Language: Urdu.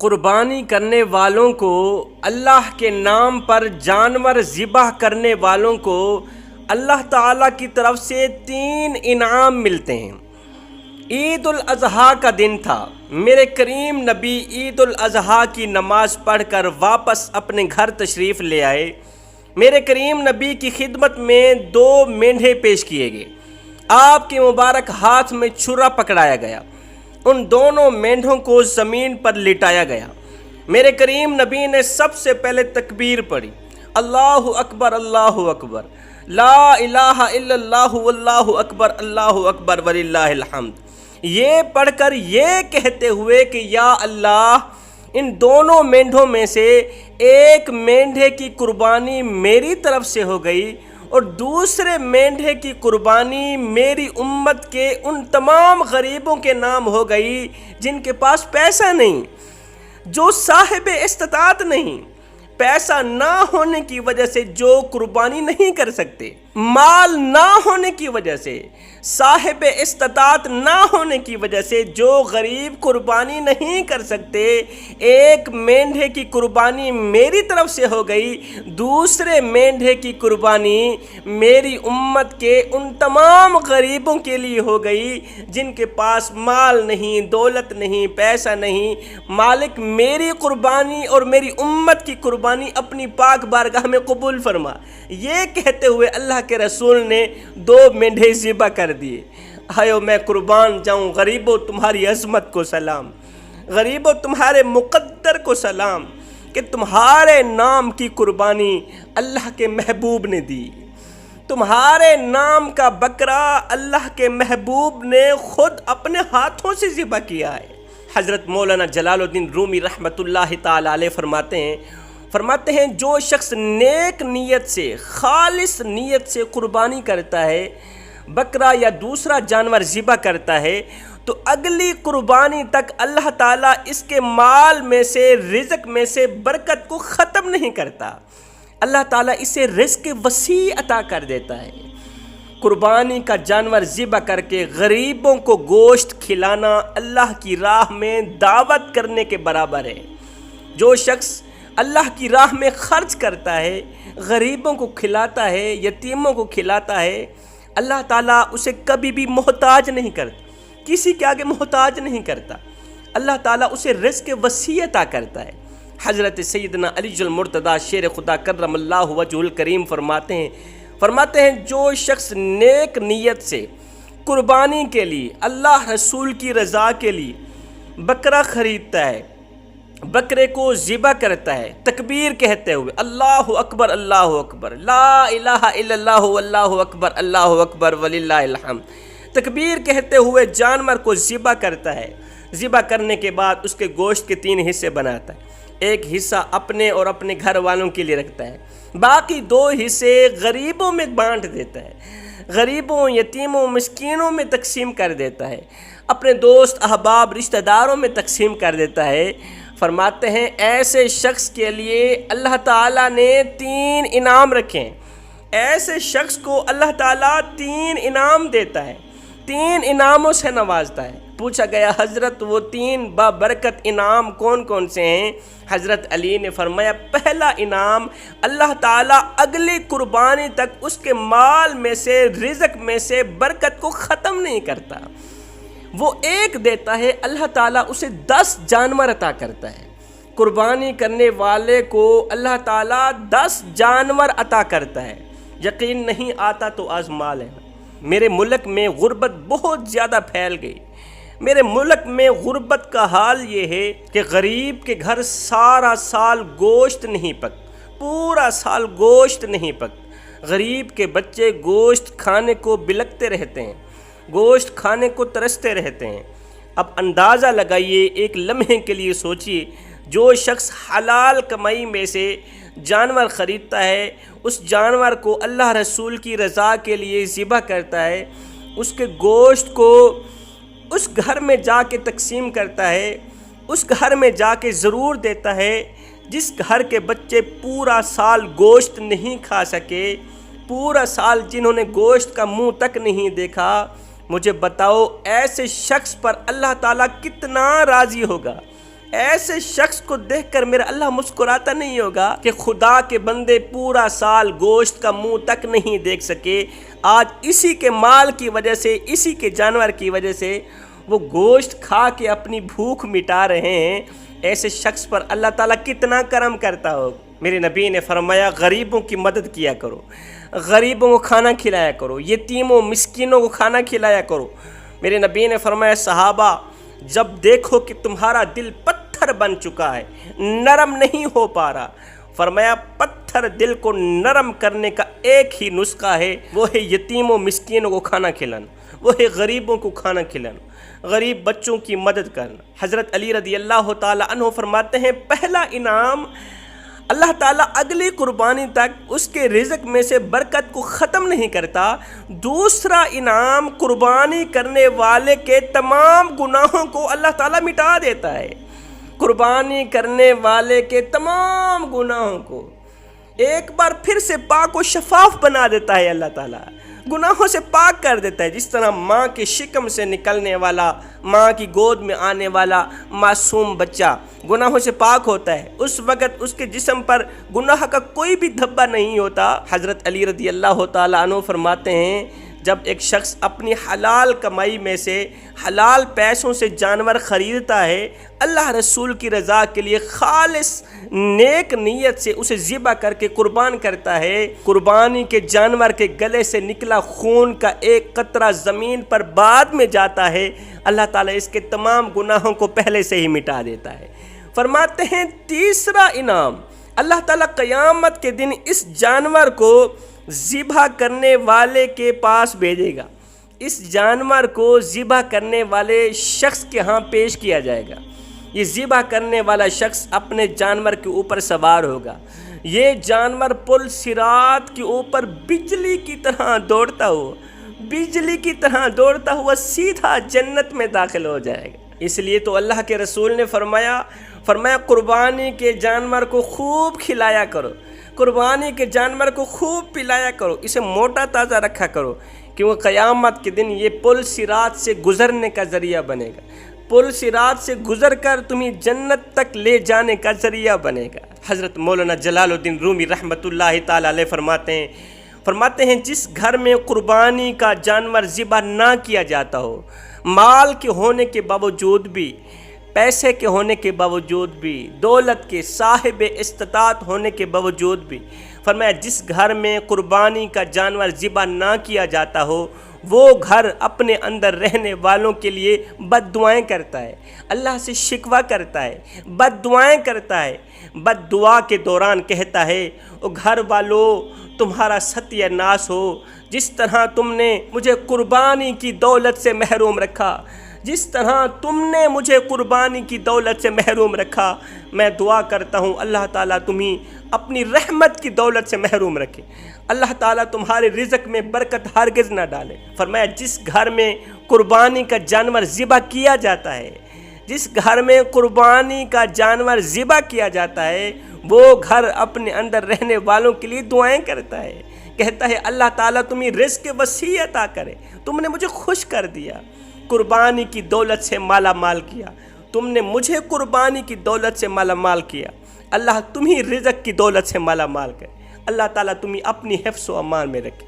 قربانی کرنے والوں کو، اللہ کے نام پر جانور ذبح کرنے والوں کو اللہ تعالیٰ کی طرف سے 3 انعام ملتے ہیں۔ عید الاضحیٰ کا دن تھا۔ میرے کریم نبی عید الاضحیٰ کی نماز پڑھ کر واپس اپنے گھر تشریف لے آئے۔ میرے کریم نبی کی خدمت میں 2 مینڈھے پیش کیے گئے۔ آپ کے مبارک ہاتھ میں چھرا پکڑایا گیا۔ ان دونوں مینڈھوں کو زمین پر لٹایا گیا۔ میرے کریم نبی نے سب سے پہلے تکبیر پڑھی، اللہ اکبر اللہ اکبر، لا الہ الا اللہ واللہ اکبر اللہ اکبر وللہ الحمد، یہ پڑھ کر یہ کہتے ہوئے کہ یا اللہ، ان دونوں مینڈھوں میں سے ایک مینڈھے کی قربانی میری طرف سے ہو گئی اور دوسرے مینڈھے کی قربانی میری امت کے ان تمام غریبوں کے نام ہو گئی جن کے پاس پیسہ نہیں، جو صاحب استطاعت نہیں، پیسہ نہ ہونے کی وجہ سے جو قربانی نہیں کر سکتے، مال نہ ہونے کی وجہ سے، صاحب استطاعت نہ ہونے کی وجہ سے جو غریب قربانی نہیں کر سکتے، ایک مینڈھے کی قربانی میری طرف سے ہو گئی، دوسرے مینڈھے کی قربانی میری امت کے ان تمام غریبوں کے لیے ہو گئی جن کے پاس مال نہیں، دولت نہیں، پیسہ نہیں۔ مالک میری قربانی اور میری امت کی قربانی اپنی پاک بارگاہ میں قبول فرما۔ یہ کہتے ہوئے اللہ کے رسول نے 2 مینڈھے ذبح کر دیے۔ ہائے میں قربان جاؤں، غریبوں تمہاری عظمت کو سلام، غریبوں تمہارے مقدر کو سلام کہ تمہارے نام کی قربانی اللہ کے محبوب نے دی، تمہارے نام کا بکرا اللہ کے محبوب نے خود اپنے ہاتھوں سے ذبح کیا ہے۔ حضرت مولانا جلال الدین رومی رحمۃ اللہ تعالی علیہ فرماتے ہیں جو شخص نیک نیت سے، خالص نیت سے قربانی کرتا ہے، بکرا یا دوسرا جانور ذبح کرتا ہے، تو اگلی قربانی تک اللہ تعالیٰ اس کے مال میں سے، رزق میں سے برکت کو ختم نہیں کرتا، اللہ تعالیٰ اسے رزق وسیع عطا کر دیتا ہے۔ قربانی کا جانور ذبح کر کے غریبوں کو گوشت کھلانا اللہ کی راہ میں دعوت کرنے کے برابر ہے۔ جو شخص اللہ کی راہ میں خرچ کرتا ہے، غریبوں کو کھلاتا ہے، یتیموں کو کھلاتا ہے، اللہ تعالیٰ اسے کبھی بھی محتاج نہیں کرتا، کسی کے آگے محتاج نہیں کرتا، اللہ تعالیٰ اسے رزق وسیع عطا کرتا ہے۔ حضرت سیدنا علی المرتضیٰ شیر خدا کرم اللہ وجہ الکریم فرماتے ہیں جو شخص نیک نیت سے قربانی کے لیے، اللہ رسول کی رضا کے لیے بکرا خریدتا ہے، بکرے کو ذبح کرتا ہے، تکبیر کہتے ہوئے اللہ اکبر لا الہ الا اللہ واللہ اکبر وللہ الحمد، تکبیر کہتے ہوئے جانور کو ذبح کرتا ہے۔ ذبح کرنے کے بعد اس کے گوشت کے 3 حصے بناتا ہے، ایک حصہ اپنے اور اپنے گھر والوں کے لیے رکھتا ہے، باقی 2 حصے غریبوں میں بانٹ دیتا ہے، غریبوں، یتیموں، مسکینوں میں تقسیم کر دیتا ہے، اپنے دوست، احباب، رشتہ داروں میں تقسیم کر دیتا ہے۔ فرماتے ہیں ایسے شخص کے لیے اللہ تعالیٰ نے 3 انعام رکھے ہیں، ایسے شخص کو اللہ تعالیٰ 3 انعام دیتا ہے، 3 انعاموں سے نوازتا ہے۔ پوچھا گیا حضرت وہ 3 بابرکت انعام کون کون سے ہیں؟ حضرت علی نے فرمایا پہلا انعام، اللہ تعالیٰ اگلی قربانی تک اس کے مال میں سے، رزق میں سے برکت کو ختم نہیں کرتا، وہ ایک دیتا ہے، اللہ تعالیٰ اسے 10 جانور عطا کرتا ہے۔ قربانی کرنے والے کو اللہ تعالیٰ 10 جانور عطا کرتا ہے۔ یقین نہیں آتا تو آزما لینا۔ میرے ملک میں غربت بہت زیادہ پھیل گئی، میرے ملک میں غربت کا حال یہ ہے کہ غریب کے گھر سارا سال گوشت نہیں پک، پورا سال گوشت نہیں پک، غریب کے بچے گوشت کھانے کو بلکتے رہتے ہیں، گوشت کھانے کو ترستے رہتے ہیں۔ اب اندازہ لگائیے، ایک لمحے کے لیے سوچئے، جو شخص حلال کمائی میں سے جانور خریدتا ہے، اس جانور کو اللہ رسول کی رضا کے لیے ذبح کرتا ہے، اس کے گوشت کو اس گھر میں جا کے تقسیم کرتا ہے، اس گھر میں جا کے ضرور دیتا ہے جس گھر کے بچے پورا سال گوشت نہیں کھا سکے، پورا سال جنہوں نے گوشت کا منہ تک نہیں دیکھا، مجھے بتاؤ ایسے شخص پر اللہ تعالیٰ کتنا راضی ہوگا، ایسے شخص کو دیکھ کر میرا اللہ مسکراتا نہیں ہوگا کہ خدا کے بندے پورا سال گوشت کا منہ تک نہیں دیکھ سکے، آج اسی کے مال کی وجہ سے، اسی کے جانور کی وجہ سے وہ گوشت کھا کے اپنی بھوک مٹا رہے ہیں، ایسے شخص پر اللہ تعالیٰ کتنا کرم کرتا ہو۔ میرے نبی نے فرمایا غریبوں کی مدد کیا کرو، غریبوں کو کھانا کھلایا کرو، یتیموں مسکینوں کو کھانا کھلایا کرو۔ میرے نبی نے فرمایا صحابہ جب دیکھو کہ تمہارا دل پتھر بن چکا ہے، نرم نہیں ہو پا رہا، فرمایا پتھر دل کو نرم کرنے کا ایک ہی نسخہ ہے، وہ ہے یتیموں مسکینوں کو کھانا کھلانا، وہ ہے غریبوں کو کھانا کھلانا، غریب بچوں کی مدد کرنا۔ حضرت علی رضی اللہ تعالی عنہ فرماتے ہیں پہلا انعام اللہ تعالیٰ اگلی قربانی تک اس کے رزق میں سے برکت کو ختم نہیں کرتا، دوسرا انعام قربانی کرنے والے کے تمام گناہوں کو اللہ تعالیٰ مٹا دیتا ہے، قربانی کرنے والے کے تمام گناہوں کو ایک بار پھر سے پاک و شفاف بنا دیتا ہے، اللہ تعالیٰ گناہوں سے پاک کر دیتا ہے۔ جس طرح ماں کے شکم سے نکلنے والا، ماں کی گود میں آنے والا معصوم بچہ گناہوں سے پاک ہوتا ہے، اس وقت اس کے جسم پر گناہ کا کوئی بھی دھبا نہیں ہوتا۔ حضرت علی رضی اللہ تعالیٰ عنہ فرماتے ہیں جب ایک شخص اپنی حلال کمائی میں سے حلال پیسوں سے جانور خریدتا ہے، اللہ رسول کی رضا کے لیے خالص نیک نیت سے اسے ذبح کر کے قربان کرتا ہے، قربانی کے جانور کے گلے سے نکلا خون کا ایک قطرہ زمین پر بعد میں جاتا ہے، اللہ تعالیٰ اس کے تمام گناہوں کو پہلے سے ہی مٹا دیتا ہے۔ فرماتے ہیں تیسرا انعام اللہ تعالیٰ قیامت کے دن اس جانور کو ذبح کرنے والے کے پاس بھیجے گا، اس جانور کو ذبح کرنے والے شخص کے ہاں پیش کیا جائے گا، یہ ذبح کرنے والا شخص اپنے جانور کے اوپر سوار ہوگا، یہ جانور پل صراط کے اوپر بجلی کی طرح دوڑتا ہوا، بجلی کی طرح دوڑتا ہوا سیدھا جنت میں داخل ہو جائے گا۔ اس لیے تو اللہ کے رسول نے فرمایا قربانی کے جانور کو خوب کھلایا کرو، قربانی کے جانور کو خوب پلایا کرو، اسے موٹا تازہ رکھا کرو، کیونکہ قیامت کے دن یہ پل صراط سے گزرنے کا ذریعہ بنے گا، پل صراط سے گزر کر تمہیں جنت تک لے جانے کا ذریعہ بنے گا۔ حضرت مولانا جلال الدین رومی رحمۃ اللہ تعالی علیہ فرماتے ہیں جس گھر میں قربانی کا جانور ذبح نہ کیا جاتا ہو، مال کے ہونے کے باوجود بھی، پیسے کے ہونے کے باوجود بھی، دولت کے صاحب استطاعت ہونے کے باوجود بھی، فرمایا جس گھر میں قربانی کا جانور ذبح نہ کیا جاتا ہو وہ گھر اپنے اندر رہنے والوں کے لیے بد دعائیں کرتا ہے، اللہ سے شکوہ کرتا ہے، بد دعائیں کرتا ہے، بد دعا کے دوران کہتا ہے او گھر والوں تمہارا ستیہ ناس ہو، جس طرح تم نے مجھے قربانی کی دولت سے محروم رکھا، جس طرح تم نے مجھے قربانی کی دولت سے محروم رکھا، میں دعا کرتا ہوں اللہ تعالیٰ تمہیں اپنی رحمت کی دولت سے محروم رکھے، اللہ تعالیٰ تمہارے رزق میں برکت ہرگز نہ ڈالے۔ فرمایا جس گھر میں قربانی کا جانور ذبح کیا جاتا ہے، جس گھر میں قربانی کا جانور ذبح کیا جاتا ہے وہ گھر اپنے اندر رہنے والوں کے لیے دعائیں کرتا ہے، کہتا ہے اللہ تعالیٰ تمہیں رزق وسیع عطا کرے، تم نے مجھے خوش کر دیا، قربانی کی دولت سے مالا مال کیا، تم نے مجھے قربانی کی دولت سے مالا مال کیا، اللہ تمہیں رزق کی دولت سے مالا مال کرے، اللہ تعالیٰ تمہیں اپنی حفظ و امان میں رکھے۔